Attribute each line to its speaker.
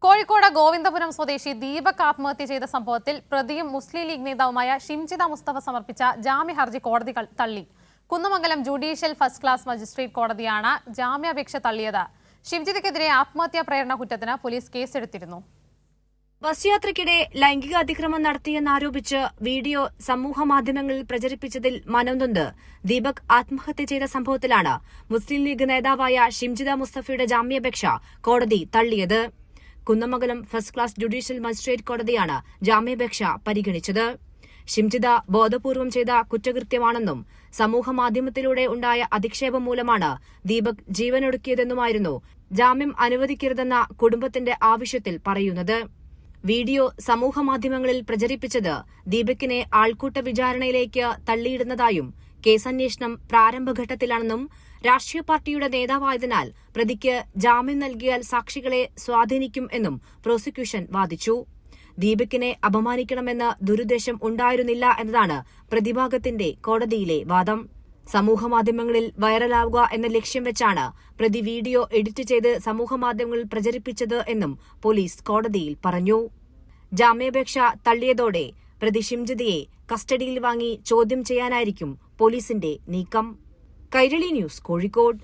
Speaker 1: കോഴിക്കോട് ഗോവിന്ദപുരം സ്വദേശി ദീപക് ആത്മഹത്യ ചെയ്ത സംഭവത്തിൽ പ്രതിയും മുസ്ലിം ലീഗ് നേതാവുമായ ഷിംജിത മുസ്തഫ സമർപ്പിച്ച ജാമ്യ ഹർജി കോടതി തള്ളി. Kunnamangalam judicial first class magistrate കോടതിയാണ് ജാമ്യാപേക്ഷ തള്ളിയത്. ഷിംജിതയ്ക്കെതിരെ ആത്മഹത്യാ പ്രേരണ കുറ്റത്തിന് പോലീസ് കേസെടുത്തിരുന്നു.
Speaker 2: ബസ് യാത്രയ്ക്കിടെ ലൈംഗിക അതിക്രമം നടത്തിയെന്നാരോപിച്ച് വീഡിയോ സമൂഹമാധ്യമങ്ങളിൽ പ്രചരിപ്പിച്ചതിൽ മനംനൊന്ത് ദീപക് ആത്മഹത്യ ചെയ്ത സംഭവത്തിലാണ് മുസ്ലിം ലീഗ് നേതാവായ ഷിംജിത മുസ്തഫയുടെ ജാമ്യാപേക്ഷ കോടതി തള്ളിയത്. Kunnamangalam first class judicial magistrate കോടതിയാണ് ജാമ്യാപേക്ഷ പരിഗണിച്ചത്. ഷിംജിത ബോധപൂർവം ചെയ്ത കുറ്റകൃത്യമാണെന്നും സമൂഹമാധ്യമത്തിലൂടെ ഉണ്ടായ അധിക്ഷേപം മൂലമാണ് ദീപക് ജീവനൊടുക്കിയതെന്നുമായിരുന്നു ജാമ്യം അനുവദിക്കരുതെന്ന കുടുംബത്തിന്റെ ആവശ്യത്തിൽ പറയുന്നത്. വീഡിയോ സമൂഹമാധ്യമങ്ങളിൽ പ്രചരിപ്പിച്ചത് ദീപകിനെ ആൾക്കൂട്ട വിചാരണയിലേക്ക് തള്ളിയിടുന്നതായും കേസന്വേഷണം പ്രാരംഭഘട്ടത്തിലാണെന്നും രാഷ്ട്രീയ പാർട്ടിയുടെ നേതാവായതിനാൽ പ്രതിക്ക് ജാമ്യം നൽകിയാൽ സാക്ഷികളെ സ്വാധീനിക്കും എന്നും പ്രോസിക്യൂഷൻ വാദിച്ചു. ദീപകിനെ അപമാനിക്കണമെന്ന് ദുരുദ്ദേശം ഉണ്ടായിരുന്നില്ല എന്നതാണ് പ്രതിഭാഗത്തിന്റെ കോടതിയിലെ വാദം. സമൂഹമാധ്യമങ്ങളിൽ വൈറലാവുക എന്ന ലക്ഷ്യം വെച്ചാണ് പ്രതി വീഡിയോ എഡിറ്റ് ചെയ്ത് സമൂഹമാധ്യമങ്ങളിൽ പ്രചരിപ്പിച്ചത് എന്നും പോലീസ് കോടതിയിൽ പറഞ്ഞു. ജാമ്യാപേക്ഷ തള്ളിയതോടെ പ്രതി ഷിംജിതയെ കസ്റ്റഡിയിൽ വാങ്ങി ചോദ്യം ചെയ്യാനായിരിക്കും പോലീസിന്റെ നീക്കം. കൈരളി ന്യൂസ്, കോഴിക്കോട്.